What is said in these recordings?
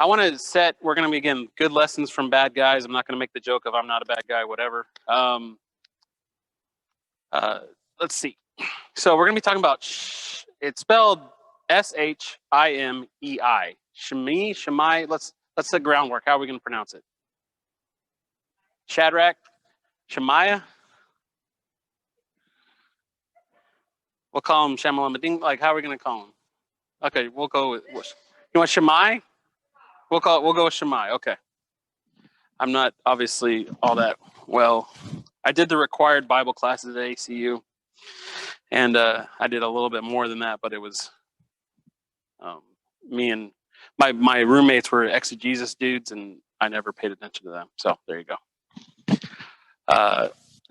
I want to set, we're going to be, again, good lessons from bad guys. I'm not going to make the joke of I'm not a bad guy, whatever. Let's see. So we're going to be talking about, it's spelled S-H-I-M-E-I. Shimei. Let's the groundwork. How are we going to pronounce it? Shadrach? Shemaiah? We'll call him Shamalamading. Like, how are we going to call him? Okay, we'll go with, you want Shemai? We'll go with Shemai. Okay. I'm not obviously all that well. I did the required Bible classes at ACU, and I did a little bit more than that, but it was me and my roommates were exegesis dudes, and I never paid attention to them. So there you go.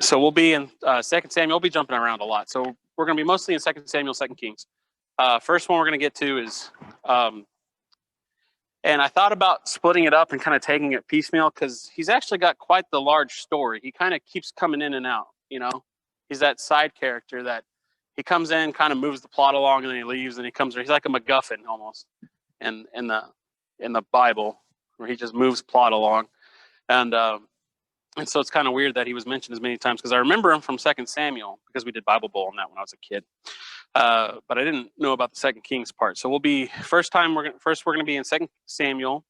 So we'll be in 2 Samuel. We'll be jumping around a lot. So we're going to be mostly in 2 Samuel, 2 Kings. First one we're going to get to is, and I thought about splitting it up and kind of taking it piecemeal because he's actually got quite the large story. He kind of keeps coming in and out, you know. He's that side character that he comes in, kind of moves the plot along, and then he leaves, and he comes. He's like a McGuffin almost in the Bible, where he just moves plot along, and so it's kind of weird that he was mentioned as many times because I remember him from 2 Samuel because we did Bible Bowl on that when I was a kid. But I didn't know about the 2 Kings part. So we'll be we're going to be in 2 Samuel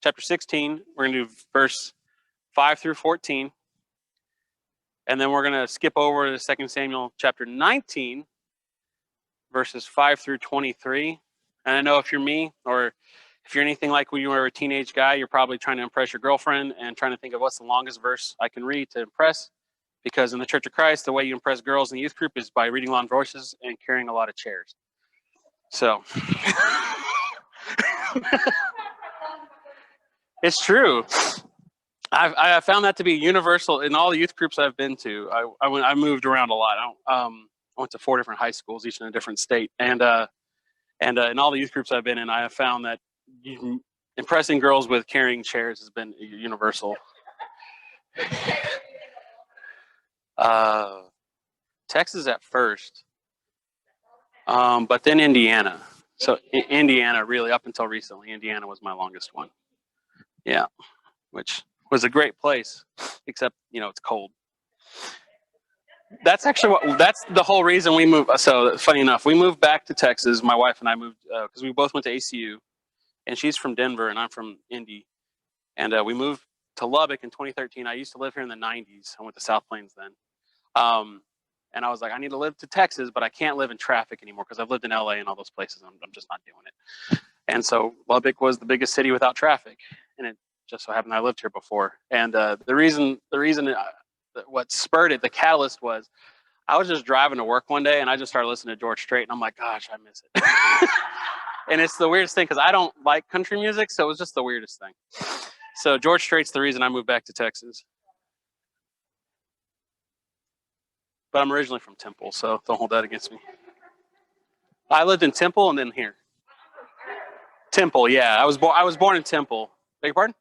chapter 16. We're going to do verse 5 through 14. And then we're going to skip over to 2 Samuel chapter 19, verses 5 through 23. And I know if you're me, or if you're anything like when you were a teenage guy, you're probably trying to impress your girlfriend and trying to think of what's the longest verse I can read to impress. Because in the Church of Christ, the way you impress girls in the youth group is by reading long voices and carrying a lot of chairs. So it's true. I found that to be universal in all the youth groups I've been to. I moved around a lot. I went to 4 different high schools, each in a different state, and in all the youth groups I've been in, I have found that impressing girls with carrying chairs has been universal. Texas at first, but then Indiana. So Indiana, really, up until recently, Indiana was my longest one. Yeah, which was a great place, except it's cold. That's actually that's the whole reason we moved. So funny enough, we moved back to Texas. My wife and I moved because we both went to ACU, and she's from Denver and I'm from Indy, and we moved to Lubbock in 2013. I used to live here in the 90s. I went to South Plains then. And I was like, I need to live to Texas, but I can't live in traffic anymore because I've lived in LA and all those places. I'm just not doing it. And so Lubbock was the biggest city without traffic, and it just so happened I lived here before. And the reason what spurred it, the catalyst was, I was just driving to work one day and I just started listening to George Strait, and I'm like, gosh, I miss it. And it's the weirdest thing because I don't like country music, so it was just the weirdest thing. So George Strait's the reason I moved back to Texas. But I'm originally from Temple, so don't hold that against me. I lived in Temple and then here. Temple, yeah. I was born in Temple. Beg your pardon?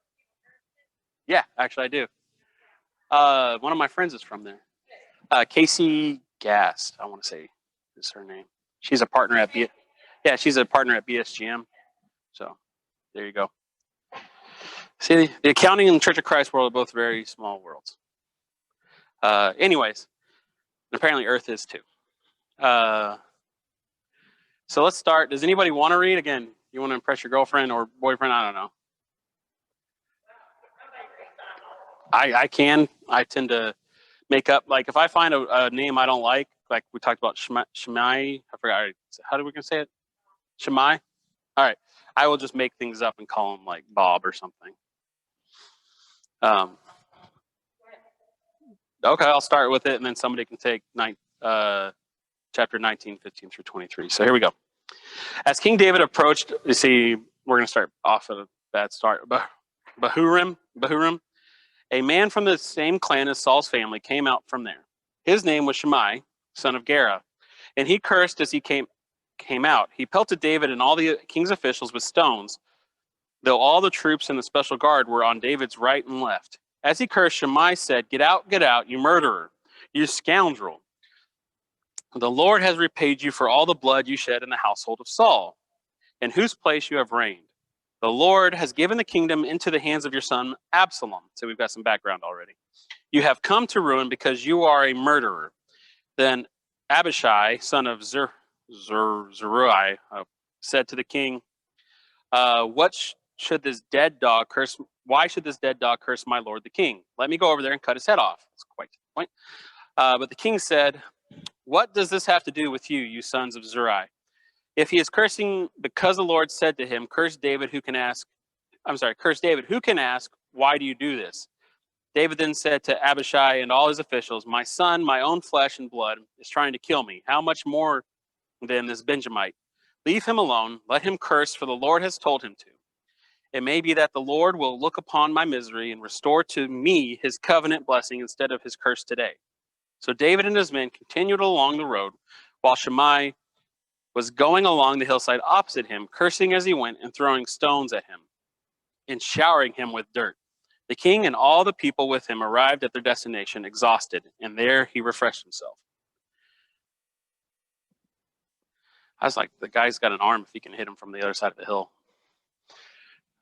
Yeah, actually I do. One of my friends is from there. Casey Gast, I want to say is her name. She's a partner at she's a partner at BSGM. So there you go. See, the accounting and the Church of Christ world are both very small worlds. Anyways. Apparently Earth is too. So let's start. Does anybody want to read? Again, you want to impress your girlfriend or boyfriend? I don't know. I tend to make up, like if I find a name I don't like we talked about Shimei, I forgot, how do we gonna say it? Shimei? All right. I will just make things up and call him like Bob or something. Okay, I'll start with it, and then somebody can take chapter 19, 15 through 23. So here we go. As King David approached, you see, we're going to start off at a bad start. Bahurim, a man from the same clan as Saul's family, came out from there. His name was Shimei, son of Gera, and he cursed as he came out. He pelted David and all the king's officials with stones, though all the troops and the special guard were on David's right and left. As he cursed, Shimei said, get out, you murderer, you scoundrel. The Lord has repaid you for all the blood you shed in the household of Saul, in whose place you have reigned. The Lord has given the kingdom into the hands of your son Absalom. So we've got some background already. You have come to ruin because you are a murderer. Then Abishai, son of Zeruiah, said to the king, should this dead dog curse? Why should this dead dog curse my lord the king? Let me go over there and cut his head off. That's quite the point. But the king said, what does this have to do with you, you sons of Zeruiah? If he is cursing because the Lord said to him, curse David, who can ask, why do you do this? David then said to Abishai and all his officials, my son, my own flesh and blood, is trying to kill me. How much more than this Benjamite? Leave him alone. Let him curse, for the Lord has told him to. It may be that the Lord will look upon my misery and restore to me his covenant blessing instead of his curse today. So David and his men continued along the road, while Shimei was going along the hillside opposite him, cursing as he went and throwing stones at him and showering him with dirt. The king and all the people with him arrived at their destination exhausted, and there he refreshed himself. I was like, the guy's got an arm if he can hit him from the other side of the hill.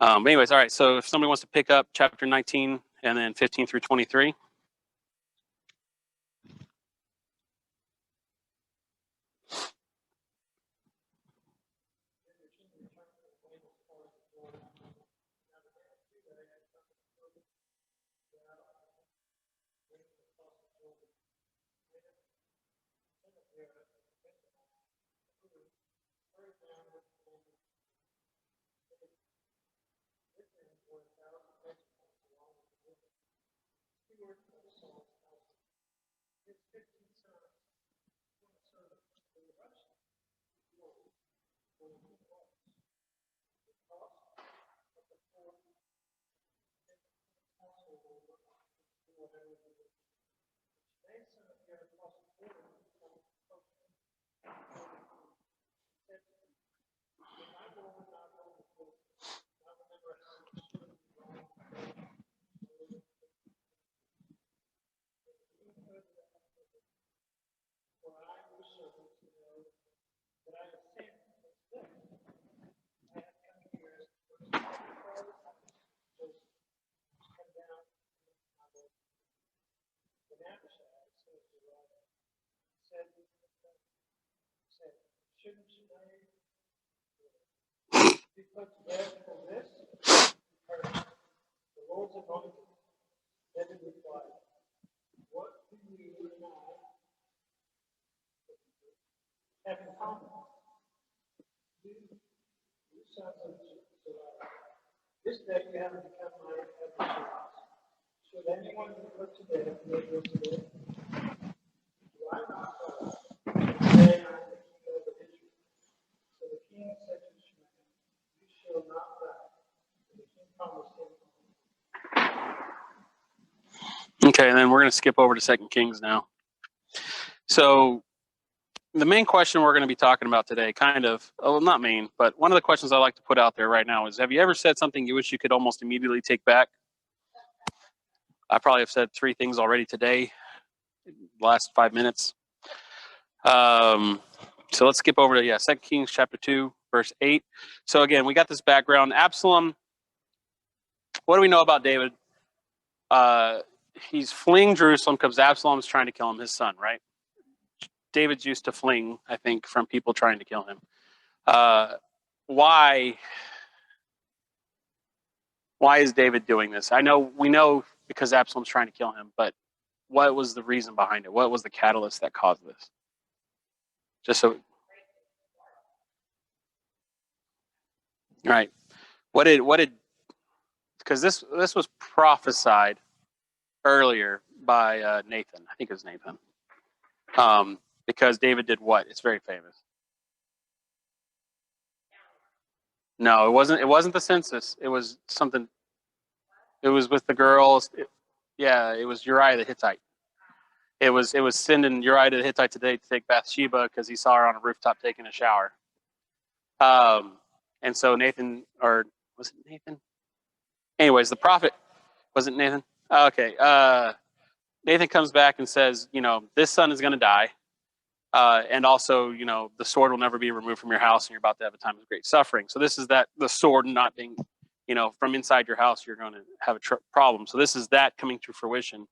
But anyways, all right, so if somebody wants to pick up chapter 19 and then 15 through 23. This day you have become my adversaries. Should anyone be put to death, they go to death. Do I not know? Then I am the king over Israel. So the king said to Shimei, you shall not die. And the king promised him. Okay, and then we're going to skip over to 2 Kings now. So the main question we're going to be talking about today, not main, but one of the questions I like to put out there right now is, have you ever said something you wish you could almost immediately take back? I probably have said 3 things already today, last 5 minutes. So let's skip over to 2 Kings chapter 2, verse 8. So again, we got this background. Absalom, what do we know about David? He's fleeing Jerusalem because Absalom's trying to kill him, his son, right? David's used to fleeing, I think, from people trying to kill him. Why is David doing this? We know because Absalom's trying to kill him, but what was the reason behind it? What was the catalyst that caused this? Just so, right? What did? Because this was prophesied earlier by Nathan. I think it was Nathan. Because David did what? It's very famous. No, it wasn't. It wasn't the census. It was something. It was with the girls. It was Uriah the Hittite. It was sending Uriah the Hittite today to take Bathsheba because he saw her on a rooftop taking a shower. And so Nathan, or was it Nathan? Anyways, the prophet, was it Nathan? Okay. Nathan comes back and says, this son is going to die. And also, the sword will never be removed from your house, and you're about to have a time of great suffering. So this is the sword not being from inside your house, you're going to have a problem. So this is that coming to fruition.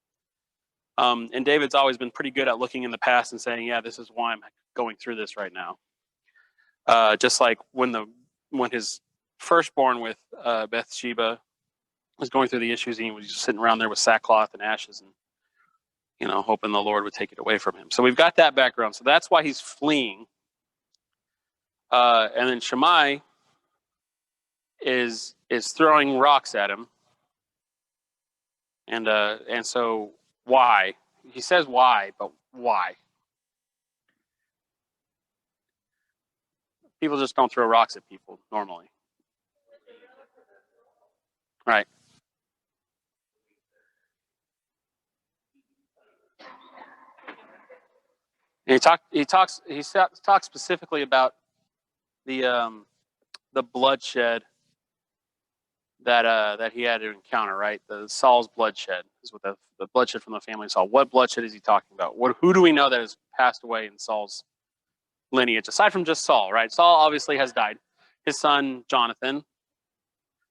And David's always been pretty good at looking in the past and saying, yeah, this is why I'm going through this right now. Just like when his firstborn with Bathsheba was going through the issues, and he was just sitting around there with sackcloth and ashes and, hoping the Lord would take it away from him. So we've got that background. So that's why he's fleeing. And then Shimei is throwing rocks at him. And so why? He says why, but why? People just don't throw rocks at people normally. Right. And he talks specifically about the bloodshed that he had to encounter, right? The Saul's bloodshed is what the bloodshed from the family of Saul. What bloodshed is he talking about? Who do we know that has passed away in Saul's lineage, aside from just Saul, right? Saul obviously has died. His son Jonathan,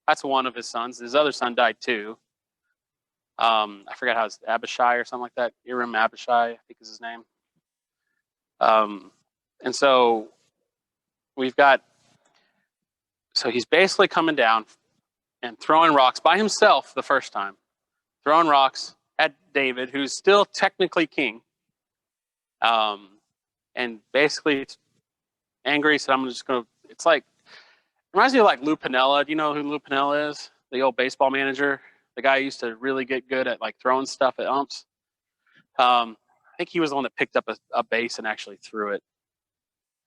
that's one of his sons. His other son died too. I forgot how it's Abishai or something like that. Iram Abishai, I think is his name. And so so he's basically coming down and throwing rocks by himself the first time, throwing rocks at David, who's still technically king. And basically angry, said, I'm just going to, reminds me of like Lou Piniella. Do you know who Lou Piniella is? The old baseball manager. The guy who used to really get good at like throwing stuff at umps. I think he was the one that picked up a base and actually threw it.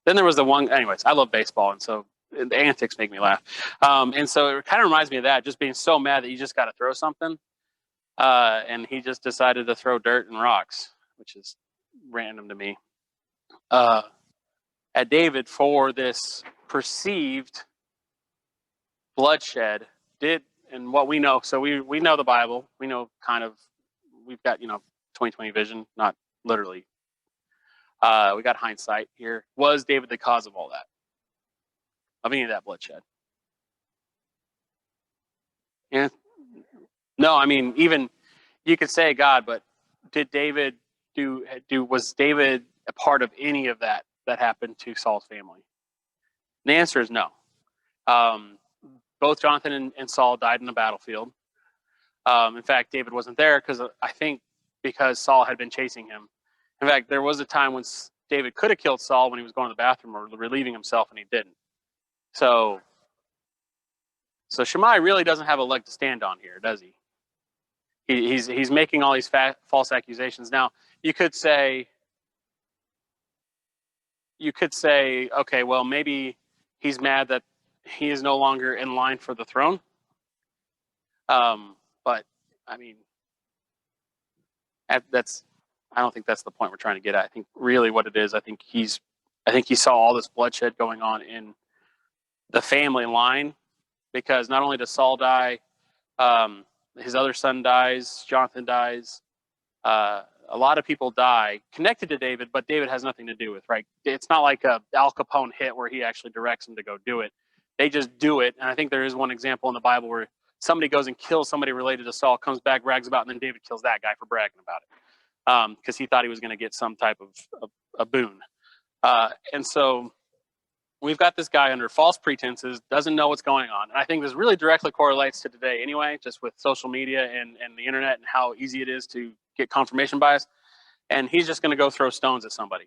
Then there was the one, anyways, I love baseball, and so the antics make me laugh. And so it kind of reminds me of that, just being so mad that you just got to throw something. And he just decided to throw dirt and rocks, which is random to me, at David for this perceived bloodshed. And what we know, so we know the Bible. We know kind of, we've got, 20/20 vision, not literally. We got hindsight here. Was David the cause of all that? Of any of that bloodshed? Yeah. No, I mean, even you could say God, but did David was David a part of any of that happened to Saul's family? And the answer is no. Both Jonathan and Saul died in the battlefield. In fact, David wasn't there because Saul had been chasing him. In fact, there was a time when David could have killed Saul when he was going to the bathroom or relieving himself, and he didn't. So Shimei really doesn't have a leg to stand on here, does he? He's making all these false accusations. Now, you could say, okay, well, maybe he's mad that he is no longer in line for the throne. But I mean, I don't think that's the point we're trying to get at. I think really what it is, I think he saw all this bloodshed going on in the family line, because not only does Saul die, his other son dies, Jonathan dies, a lot of people die connected to David, but David has nothing to do with, right? It's not like a Al Capone hit where he actually directs them to go do it. They just do it. And I think there is one example in the Bible where somebody goes and kills somebody related to Saul, comes back, brags about it, and then David kills that guy for bragging about it, because he thought he was going to get some type of a boon. And so we've got this guy under false pretenses, doesn't know what's going on. And I think this really directly correlates to today anyway, just with social media and the internet and how easy it is to get confirmation bias. And he's just going to go throw stones at somebody.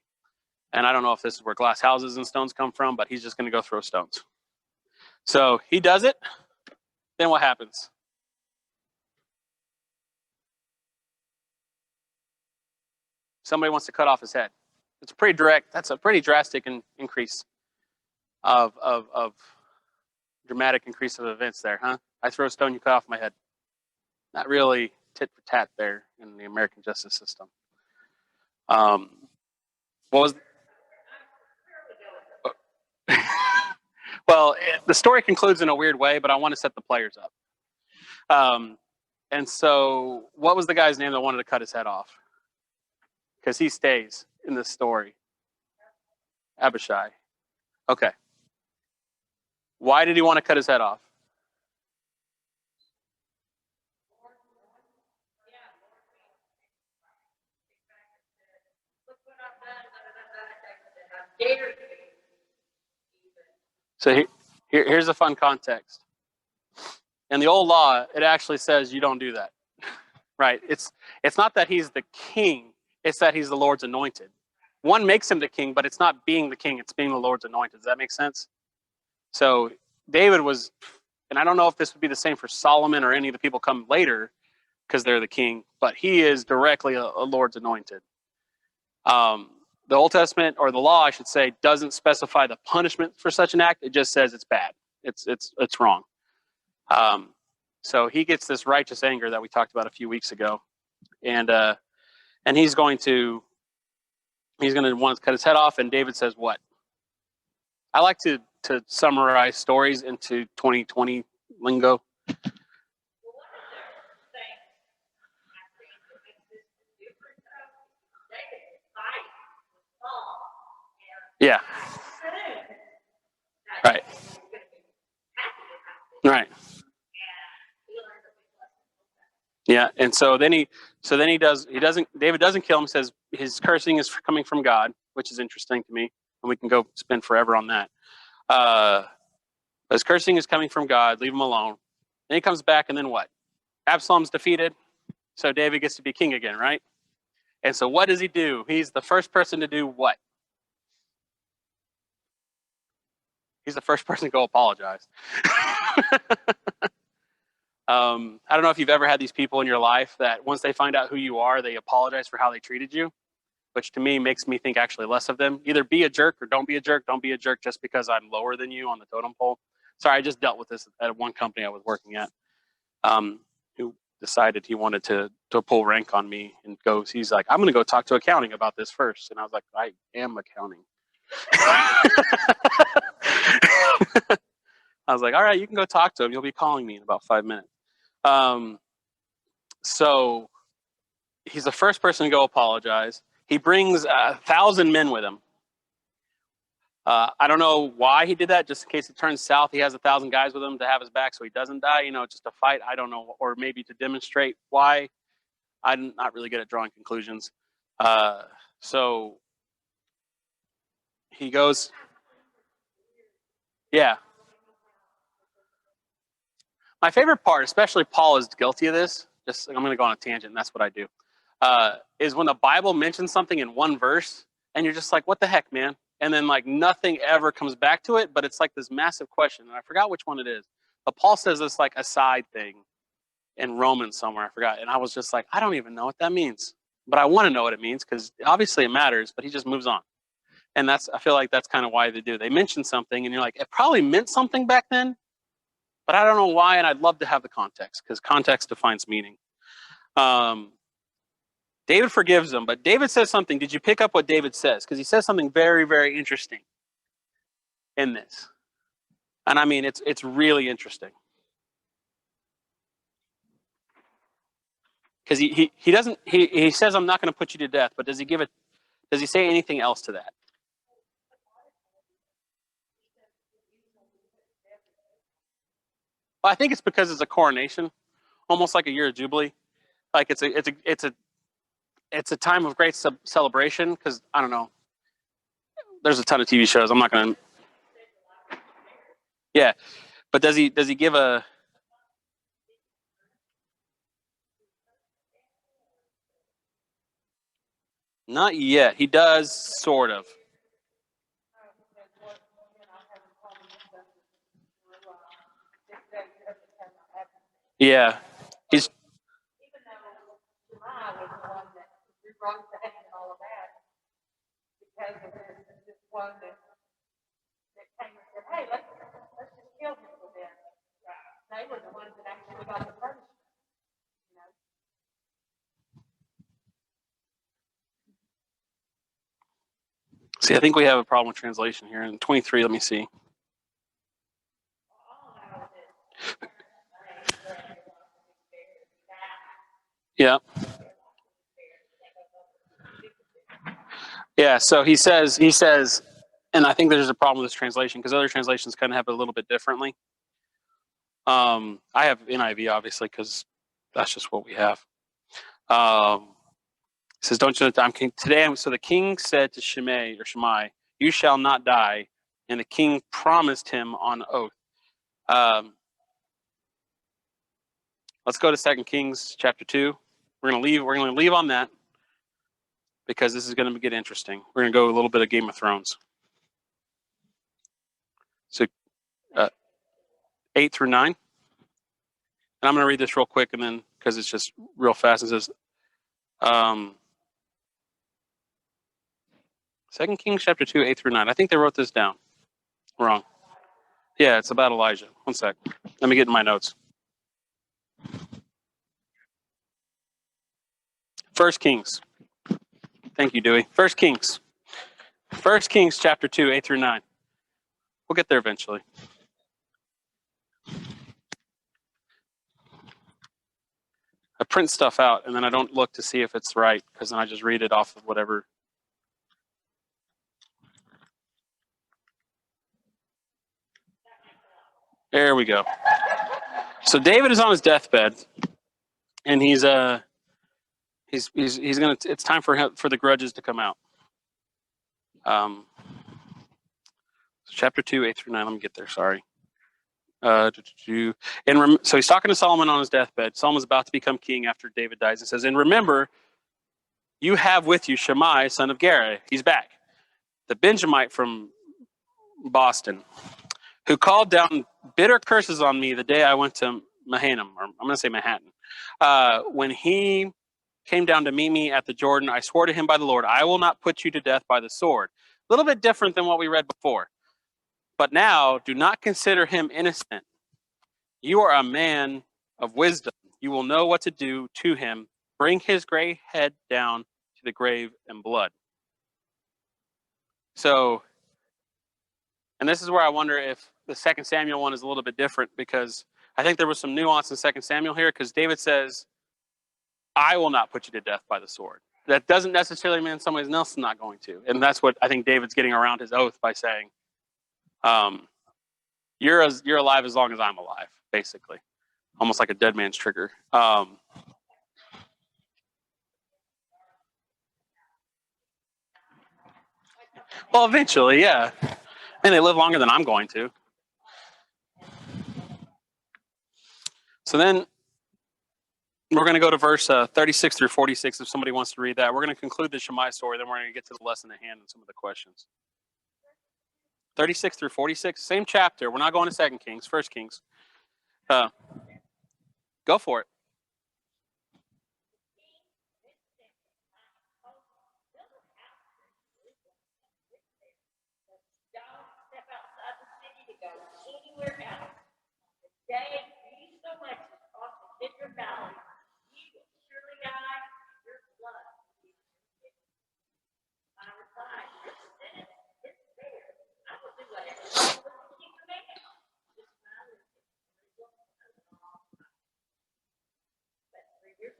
And I don't know if this is where glass houses and stones come from, but he's just going to go throw stones. So he does it. Then what happens? Somebody wants to cut off his head. It's pretty direct. That's a pretty drastic increase of dramatic increase of events there, huh? I throw a stone, you cut off my head. Not really tit for tat there in the American justice system. What was? Well, the story concludes in a weird way, but I want to set the players up. And so, what was the guy's name that wanted to cut his head off? Because he stays in this story. Abishai. Okay. Why did he want to cut his head off? So here's a fun context. In the old law, it actually says you don't do that, right? It's not that he's the king; it's that he's the Lord's anointed. One makes him the king, but it's not being the king; it's being the Lord's anointed. Does that make sense? So David was, and I don't know if this would be the same for Solomon or any of the people come later, because they're the king, but he is directly a Lord's anointed. The Old Testament, or the law, I should say, doesn't specify the punishment for such an act. It just says it's bad. It's wrong. So he gets this righteous anger that we talked about a few weeks ago, and he's going to want to cut his head off. And David says, "What?" I like to summarize stories into 2020 lingo. Yeah. Right. Right. Yeah, and so then David doesn't kill him. He says his cursing is coming from God, which is interesting to me, and we can go spend forever on that. His cursing is coming from God. Leave him alone. Then he comes back, and then what? Absalom's defeated, so David gets to be king again, right? And so what does he do? He's the first person to do what? He's the first person to go apologize. I don't know if you've ever had these people in your life that once they find out who you are, they apologize for how they treated you, which to me makes me think actually less of them. Either be a jerk or don't be a jerk. Don't be a jerk just because I'm lower than you on the totem pole. Sorry, I just dealt with this at one company I was working at, who decided he wanted to pull rank on me and goes, he's like, I'm going to go talk to accounting about this first. And I was like, I am accounting. I was like, all right, you can go talk to him. You'll be calling me in about 5 minutes. So he's the first person to go apologize. He brings 1,000 men with him. I don't know why he did that, just in case it turns south. He has 1,000 guys with him to have his back so he doesn't die, just to fight. I don't know, or maybe to demonstrate why. I'm not really good at drawing conclusions. So he goes, yeah. My favorite part, especially Paul is guilty of this, I'm going to go on a tangent, and that's what I do, is when the Bible mentions something in one verse, and you're just like, what the heck, man? And then like nothing ever comes back to it, but it's like this massive question, and I forgot which one it is. But Paul says this like aside thing in Romans somewhere, I forgot, and I was just like, I don't even know what that means, but I want to know what it means because obviously it matters, but he just moves on. And I feel like that's kind of why they do. They mention something, and you're like, it probably meant something back then, but I don't know why, and I'd love to have the context because context defines meaning. David forgives them, but David says something. Did you pick up what David says? Because he says something very, very interesting in this. And I mean, it's really interesting. Because he says, I'm not going to put you to death, but does he say anything else to that? Well, I think it's because it's a coronation, almost like a year of Jubilee. Like it's a time of great celebration because I don't know. There's a ton of TV shows. I'm not going to. Yeah, but does he give a? Not yet. He does sort of. Yeah, he's. Even though Shimei was the one that rewrote that and all of that, because of this one that came and said, hey, let's just kill people then. They were the ones that actually got the punishment. See, I think we have a problem with translation here. In 23, let me see. Yeah. Yeah, so he says, and I think there's a problem with this translation because other translations kind of have it a little bit differently. I have NIV, obviously, because that's just what we have. It says, don't you know that I'm king? Today, so the king said to Shimei, you shall not die. And the king promised him on oath. Let's go to 2 Kings chapter 2. We're gonna leave on that because this is gonna get interesting. We're gonna go a little bit of Game of Thrones. So 8 through 9. And I'm gonna read this real quick and then because it's just real fast. It says 2 Kings chapter 2, 8 through 9. I think they wrote this down. Wrong. Yeah, it's about Elijah. One sec. Let me get in my notes. 1 Kings. Thank you, Dewey. 1 Kings. 1 Kings chapter 2, 8 through 9. We'll get there eventually. I print stuff out and then I don't look to see if it's right because then I just read it off of whatever. There we go. So David is on his deathbed, and he's gonna. It's time for the grudges to come out. Chapter 2, 8 through 9. Let me get there. Sorry. So he's talking to Solomon on his deathbed. Solomon's about to become king after David dies. It says, "And remember, you have with you Shimei, son of Gera. He's back, the Benjamite from Boston, who called down bitter curses on me the day I went to Mahanaim, or I'm going to say Manhattan. When he came down to meet me at the Jordan, I swore to him by the Lord, I will not put you to death by the sword." A little bit different than what we read before. "But now do not consider him innocent. You are a man of wisdom. You will know what to do to him. Bring his gray head down to the grave in blood." So, and this is where I wonder if the 2 Samuel one is a little bit different, because I think there was some nuance in 2 Samuel here, because David says, I will not put you to death by the sword. That doesn't necessarily mean somebody else is not going to. And that's what I think David's getting around his oath by saying, you're alive as long as I'm alive, basically. Almost like a dead man's trigger. Well, eventually, yeah. And they live longer than I'm going to. So then we're going to go to verse 36 through 46 if somebody wants to read that. We're going to conclude the Shimei story, then we're going to get to the lesson at hand and some of the questions. 36 through 46, same chapter. We're not going to 2 Kings, 1 Kings. Go for it.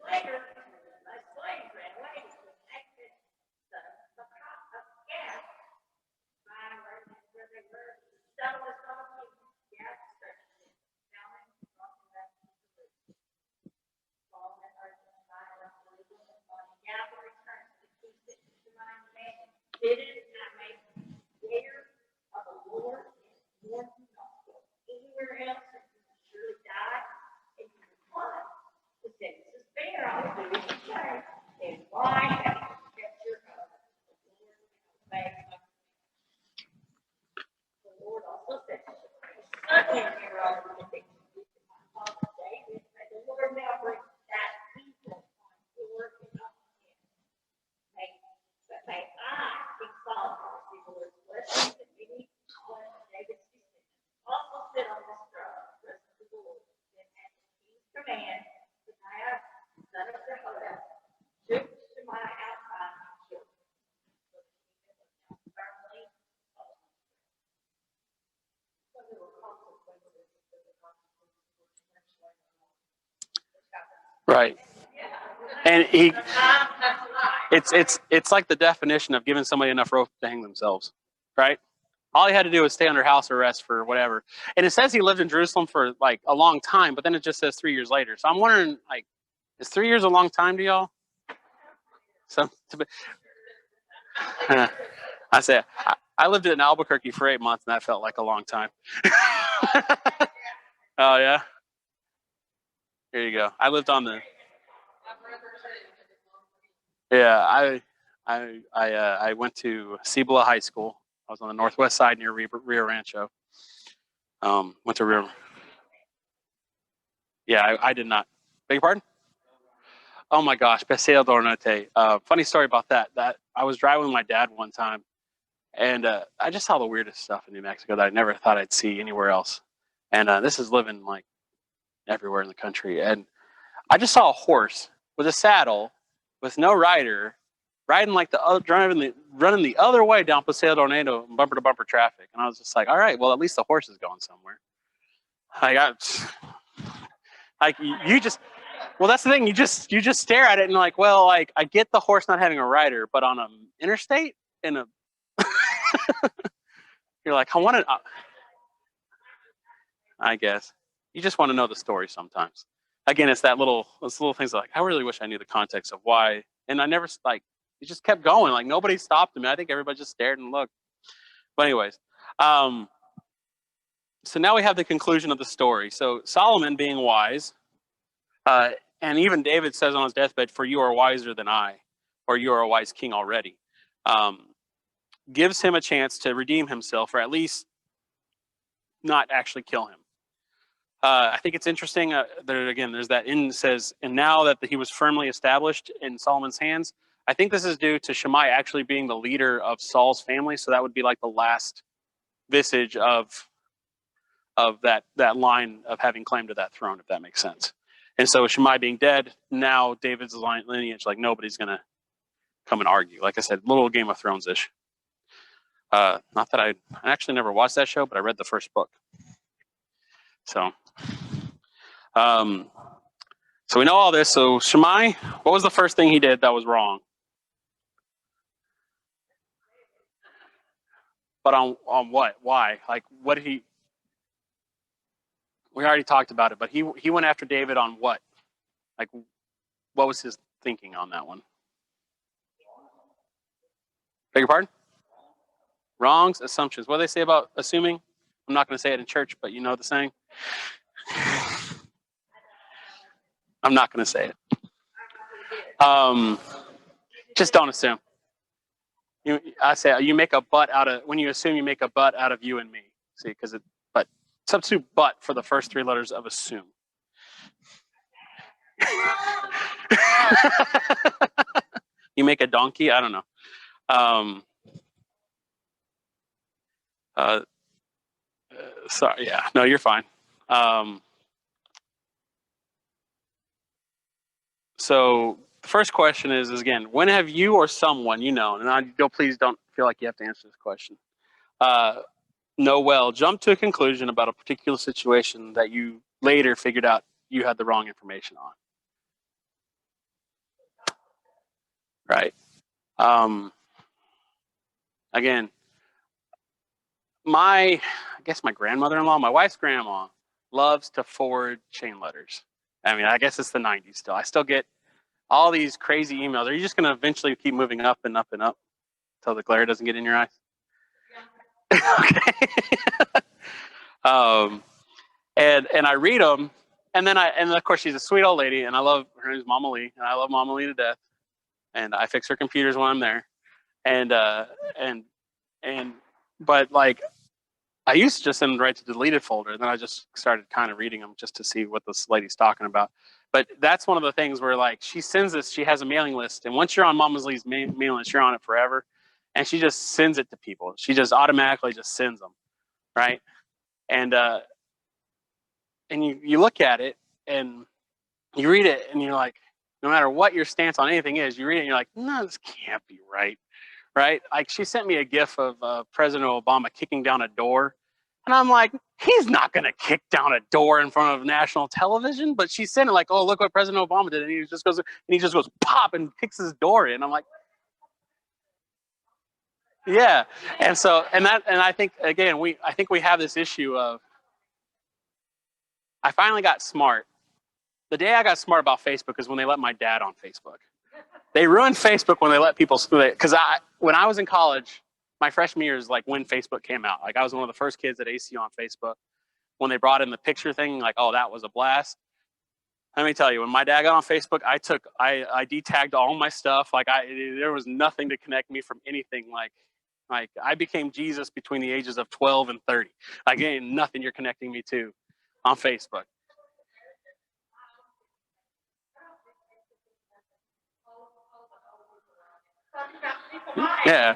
Later, my slaves ran away to the naked son of gas. Where they were, son was on the gas station, down in the Paul and Arjun, Gavin returned to the key to my man. Didn't I make fear of the Lord and more than anywhere else, and you would surely die, and you would fly. The sentence is fair, I will do it today. And why have you kept your oath? The Lord also said to the son in your own David, may the Lord now bring that people on your but may I, King Solomon, receive the Lord's blessings and many one of David's descendants also sit on this throne, present to the Lord. Then at the king's command, son of Jehoiada, took Shimei outside and killed him. So there were consequences for the consequences. Right. And it's like the definition of giving somebody enough rope to hang themselves, right? All he had to do was stay under house arrest for whatever. And it says he lived in Jerusalem for like a long time, but then it just says 3 years later. So I'm wondering, like, is 3 years a long time to y'all? So, I say, I lived in Albuquerque for 8 months, and that felt like a long time. Oh yeah. Here you go. I lived on the. Yeah, I went to Cibola High School. I was on the northwest side near Rio Rancho. Went to Rio. Yeah, I did not. Beg your pardon? Oh my gosh, Paseo del Norte. Funny story about that. That I was driving with my dad one time, and I just saw the weirdest stuff in New Mexico that I never thought I'd see anywhere else. And this is living like everywhere in the country. And I just saw a horse with a saddle, with no rider, riding like the other, running the other way down Paseo del Norte, bumper to bumper traffic. And I was just like, all right, well at least the horse is going somewhere. I got like you just. Well, that's the thing. You just stare at it and like, well, like I get the horse not having a rider, but on an interstate in a, you're like, I want to. I guess you just want to know the story sometimes. Again, it's those little things like I really wish I knew the context of why, and I never like it just kept going. Like nobody stopped me. I think everybody just stared and looked. But anyways, so now we have the conclusion of the story. So Solomon, being wise. And even David says on his deathbed, "For you are wiser than I, or you are a wise king already." Gives him a chance to redeem himself, or at least not actually kill him. I think it's interesting. There's that in says, and now that he was firmly established in Solomon's hands, I think this is due to Shimei actually being the leader of Saul's family. So that would be like the last vestige of that line of having claim to that throne, if that makes sense. And so Shimei being dead, now David's lineage, like nobody's going to come and argue. Like I said, little Game of Thrones-ish. Not that I actually never watched that show, but I read the first book. So we know all this. So Shimei, what was the first thing he did that was wrong? But on what? Why? Like, what did he... We already talked about it, but he went after David on what? Like, what was his thinking on that one? Beg your pardon? Wrongs, assumptions. What do they say about assuming? I'm not going to say it in church, but you know the saying. I'm not going to say it. Just don't assume. I say you make a butt out of, when you assume, you make a butt out of you and me. See, but substitute but for the first three letters of assume. You make a donkey? I don't know. Sorry, yeah. No, you're fine. So the first question is again, when have you or someone you know, and please don't feel like you have to answer this question, jump to a conclusion about a particular situation that you later figured out you had the wrong information on? Right. Again, I guess my grandmother-in-law, my wife's grandma, loves to forward chain letters. I mean, I guess it's the 90s still. I still get all these crazy emails. Are you just going to eventually keep moving up and up and up until the glare doesn't get in your eyes? Yeah. Okay. And I read them, and of course she's a sweet old lady, and I love her name's Mama Lee, and I love Mama Lee to death, and I fix her computers when I'm there, but like I used to just send them right to the deleted folder, and then I just started kind of reading them just to see what this lady's talking about. But that's one of the things where like she sends this, she has a mailing list, and once you're on Mama Lee's mailing list, you're on it forever, and she just sends it to people. She just automatically just sends them, right? And you look at it and you read it, and you're like, no matter what your stance on anything is, you read it and you're like, no, this can't be right. Right? Like she sent me a GIF of President Obama kicking down a door. And I'm like, he's not going to kick down a door in front of national television. But she sent it like, oh, look what President Obama did. And he just goes pop and kicks his door in. I'm like, yeah. And so, and I think, again, I think we have this issue of, I finally got smart. The day I got smart about Facebook is when they let my dad on Facebook. They ruined Facebook when they let people, because when I was in college, my freshman year is like when Facebook came out. Like I was one of the first kids at ACU on Facebook. When they brought in the picture thing, like, oh, that was a blast. Let me tell you, when my dad got on Facebook, I detagged all my stuff. Like there was nothing to connect me from anything. Like I became Jesus between the ages of 12 and 30. Like ain't nothing you're connecting me to on Facebook. Yeah.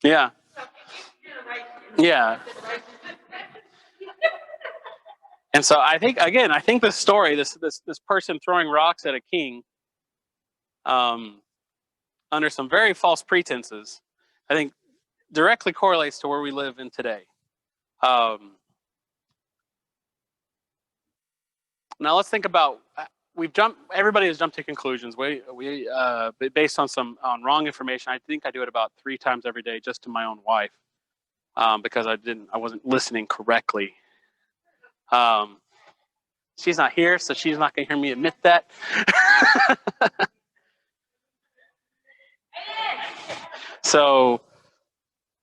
Yeah. Yeah. And so I think this story, this person throwing rocks at a king, under some very false pretenses, I think directly correlates to where we live in today. Now let's think about everybody has jumped to conclusions. We based on wrong information. I think I do it about 3 times every day just to my own wife, because I wasn't listening correctly. She's not here, so she's not going to hear me admit that. So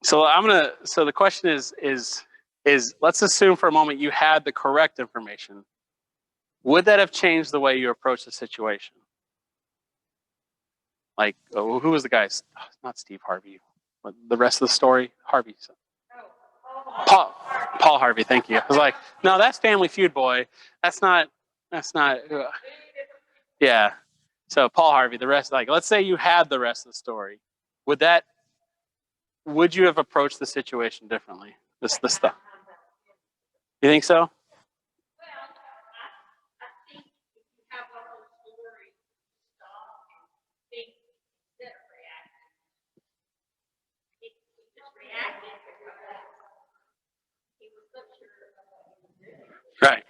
the question is let's assume for a moment you had the correct information. Would that have changed the way you approach the situation? Like, who was the guy? Not Steve Harvey. But the rest of the story, Harvey. Paul Harvey. Thank you. I was like, no, that's Family Feud, boy. That's not. Yeah. So Paul Harvey. The rest, like, let's say you had the rest of the story. Would you have approached the situation differently? This stuff. You think so? Right.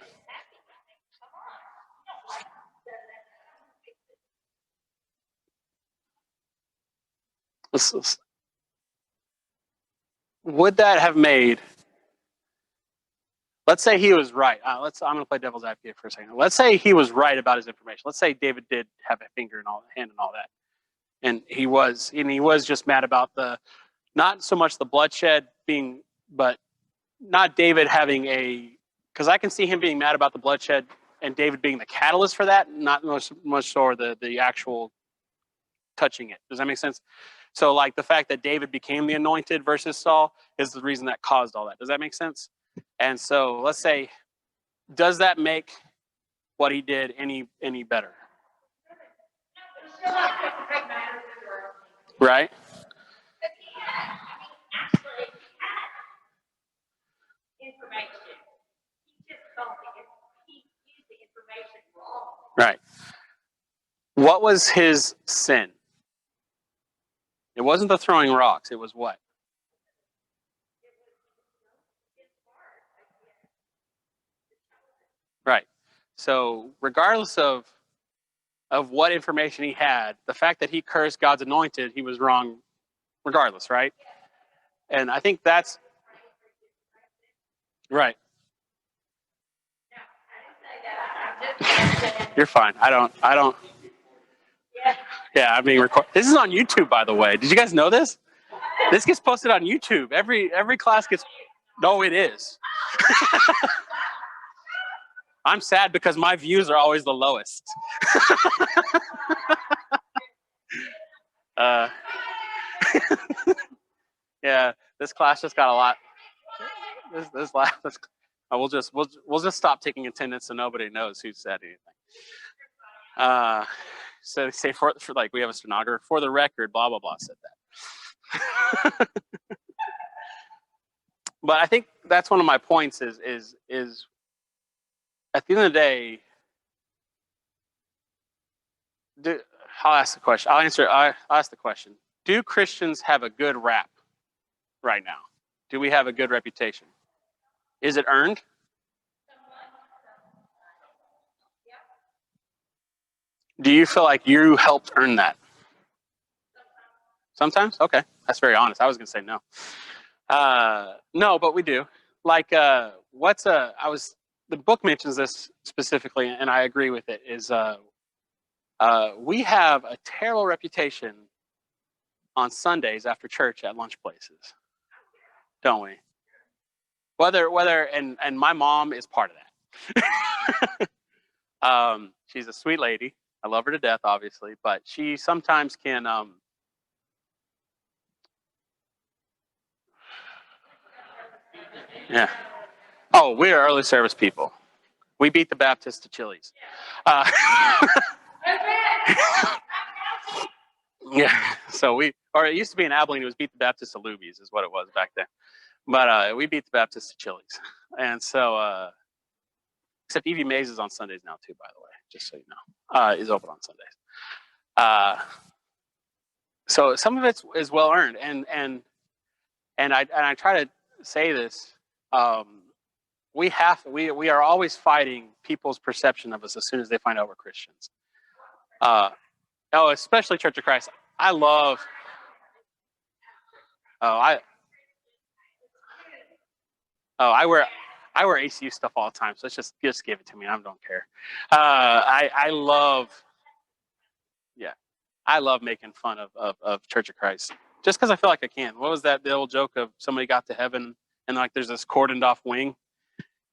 Would that have made? Let's say he was right. I'm going to play devil's advocate for a second. Let's say he was right about his information. Let's say David did have a finger and hand and all that, and he was just mad about not so much the bloodshed being, but not David having because I can see him being mad about the bloodshed and David being the catalyst for that, not much so the actual touching it. Does that make sense? So like the fact that David became the anointed versus Saul is the reason that caused all that. Does that make sense? And so let's say, does that make what he did any better? Right? Right. What was his sin? It wasn't the throwing rocks. It was what? Right. So regardless of what information he had, the fact that he cursed God's anointed, he was wrong regardless, right? And I think that's right. You're fine. I don't. Yeah, I'm being recorded. This is on YouTube, by the way. Did you guys know this? This gets posted on YouTube. Every class gets. No, it is. I'm sad because my views are always the lowest. Yeah, this class just got a lot. We'll just stop taking attendance so nobody knows who said anything. So they say for like we have a stenographer for the record, blah blah blah said that. But I think that's one of my points is at the end of the day, I'll ask the question. I'll ask the question. Do Christians have a good rap right now? Do we have a good reputation? Is it earned? Do you feel like you helped earn that? Sometimes? Okay. That's very honest. I was going to say no. No, but we do. Like the book mentions this specifically, and I agree with it, is we have a terrible reputation on Sundays after church at lunch places, don't we? And my mom is part of that. She's a sweet lady. I love her to death, obviously, but she sometimes can yeah. Oh, we're early service people. We beat the Baptists to Chili's. Yeah. So or it used to be in Abilene, it was beat the Baptists to Luby's is what it was back then. But we beat the Baptists to Chili's. And so, except Evie Mays is on Sundays now too, by the way, just so you know, is open on Sundays. So some of it is well earned, and I try to say this. We are always fighting people's perception of us as soon as they find out we're Christians. Especially Church of Christ. I love. I wear ACU stuff all the time, so just give it to me. I don't care. I love. Yeah, I love making fun of Church of Christ just because I feel like I can. What was that? The old joke of somebody got to heaven and like there's this cordoned off wing,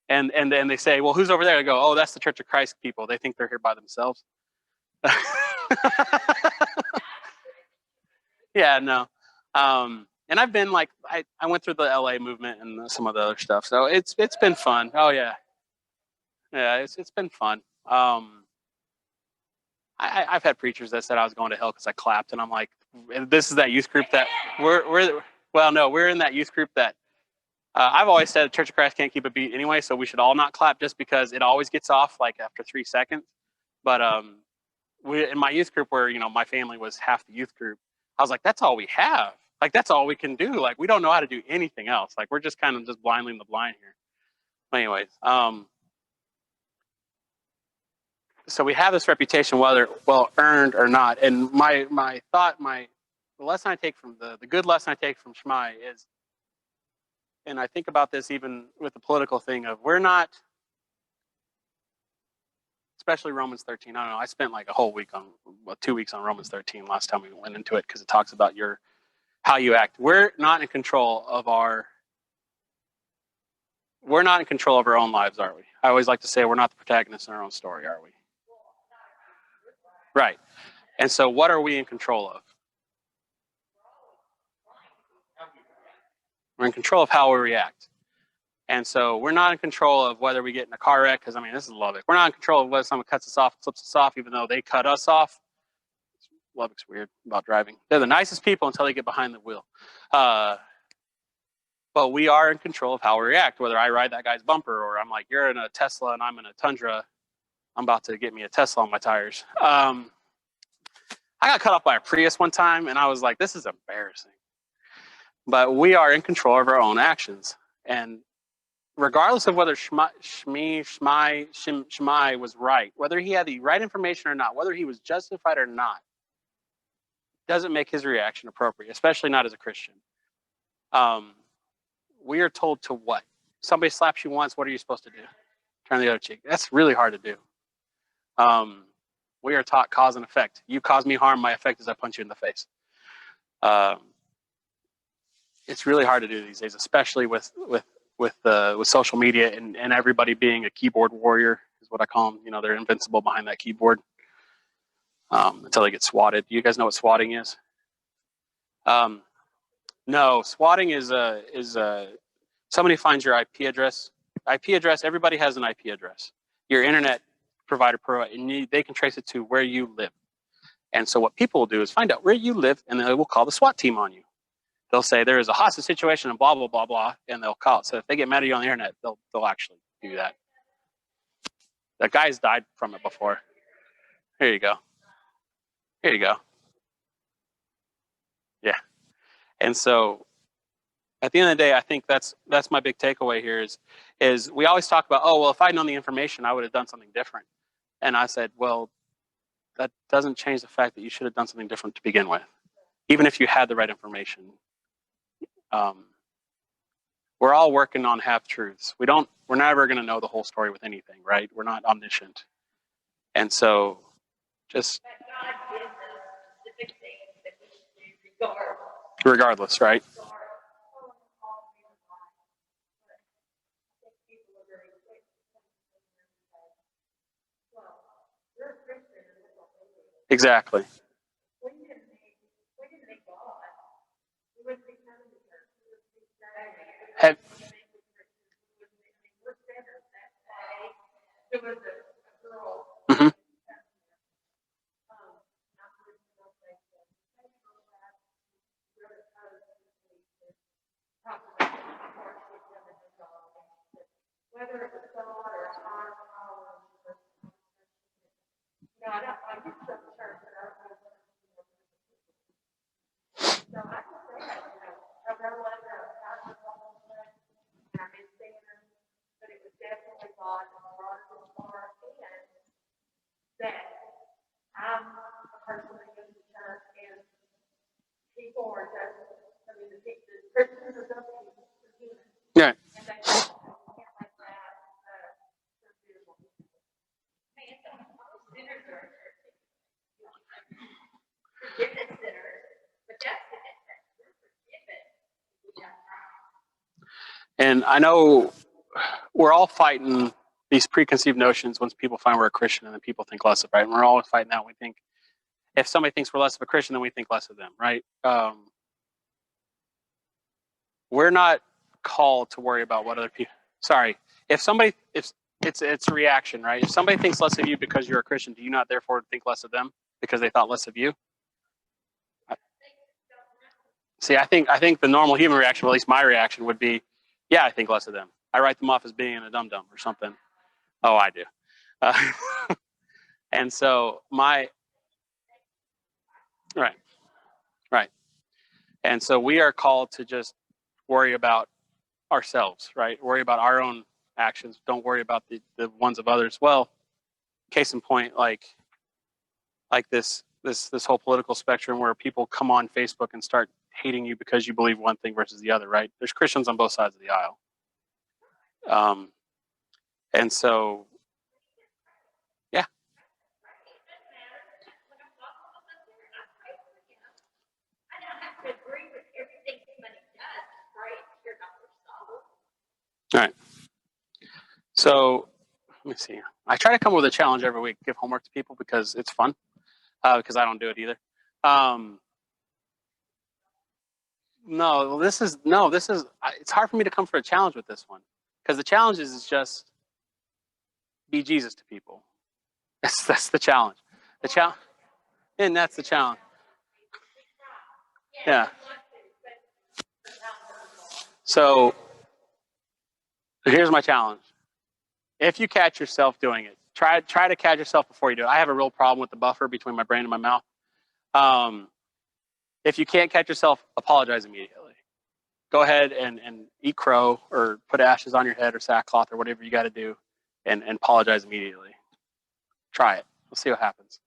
and then they say, well, who's over there? I go, oh, that's the Church of Christ people. They think they're here by themselves. Yeah, no. And I've been like, I went through the LA movement and some of the other stuff, so it's been fun. Oh yeah, it's been fun. I've had preachers that said I was going to hell because I clapped, and I'm like, this is that youth group that we're in that youth group that I've always said Church of Christ can't keep a beat anyway, so we should all not clap just because it always gets off like after 3 seconds. But we in my youth group where my family was half the youth group, I was like, that's all we have. Like that's all we can do. Like we don't know how to do anything else. Like we're just kind of just blindly in the blind here. But anyways, so we have this reputation, whether well earned or not. And my thought, the lesson I take from the good lesson I take from Shimei is, and I think about this even with the political thing of we're not, especially Romans 13. I don't know. I spent like a whole week 2 weeks on Romans 13 last time we went into it because it talks about how you act. We're not in control of our own lives, are we? I always like to say we're not the protagonists in our own story, are we? Right. And so what are we in control of? We're in control of how we react. And so we're not in control of whether we get in a car wreck, because this is Lubbock. We're not in control of whether someone cuts us off, flips us off, even though they cut us off. Lubbock's weird about driving. They're the nicest people until they get behind the wheel. But we are in control of how we react, whether I ride that guy's bumper or I'm like, you're in a Tesla and I'm in a Tundra. I'm about to get me a Tesla on my tires. I got cut off by a Prius one time, and I was like, this is embarrassing. But we are in control of our own actions. And regardless of whether Shimei was right, whether he had the right information or not, whether he was justified or not, doesn't make his reaction appropriate, especially not as a Christian. We are told to what? Somebody slaps you once, what are you supposed to do? Turn the other cheek. That's really hard to do. We are taught cause and effect. You cause me harm, my effect is I punch you in the face. It's really hard to do these days, especially with social media and everybody being a keyboard warrior is what I call them. They're invincible behind that keyboard until they get swatted. Do you guys know what swatting is? No, swatting is somebody finds your IP address. IP address. Everybody has an IP address. Your internet provider, and they can trace it to where you live. And so what people will do is find out where you live, and they will call the SWAT team on you. They'll say there is a hostage situation and blah blah blah blah, and they'll call it. So if they get mad at you on the internet, they'll actually do that. That guy's died from it before. Here you go. Here you go. Yeah. And so at the end of the day, I think that's my big takeaway here is we always talk about, oh, well, if I'd known the information, I would have done something different. And I said, well, that doesn't change the fact that you should have done something different to begin with, even if you had the right information. we're all working on half truths. We're never going to know the whole story with anything, right? We're not omniscient. And so just But God gives us specific things that we should do regardless, right? Exactly. Have, Mhm. Whether it was God or a higher power. No, I used to go to church, but I don't know. So I can say that, I realized that I was all and I did see him, but it was definitely God that brought us this far, and that I'm a person that goes to church, and people are just, I mean, the Christians are just human. yeah. And they can't like that, so beautiful. Man, sinners are forgiveness sinners, but that's the difference. We're forgiven. We got And I know we're all fighting these preconceived notions once people find we're a Christian and then people think less of it. Right? And we're always fighting that. We think if somebody thinks we're less of a Christian, then we think less of them, right? We're not called to worry about what other people. Sorry, if it's a reaction, right? If somebody thinks less of you because you're a Christian, do you not therefore think less of them because they thought less of you? See, I think the normal human reaction, or at least my reaction, would be, yeah, I think less of them. I write them off as being a dum dum or something. Oh, I do. And so right. And so we are called to just worry about ourselves, right? Worry about our own actions. Don't worry about the ones of others. Well, case in point, like this whole political spectrum where people come on Facebook and start hating you because you believe one thing versus the other, right? There's Christians on both sides of the aisle. And so, yeah. All right. So let me see. I try to come up with a challenge every week, give homework to people because it's fun. Because I don't do it either. This is. It's hard for me to come for a challenge with this one because the challenge is just be Jesus to people. That's the challenge. The challenge, and that's the challenge. Yeah. So here's my challenge. If you catch yourself doing it, try to catch yourself before you do it. I have a real problem with the buffer between my brain and my mouth. If you can't catch yourself, apologize immediately. Go ahead and eat crow or put ashes on your head or sackcloth or whatever you got to do and apologize immediately. Try it. We'll see what happens.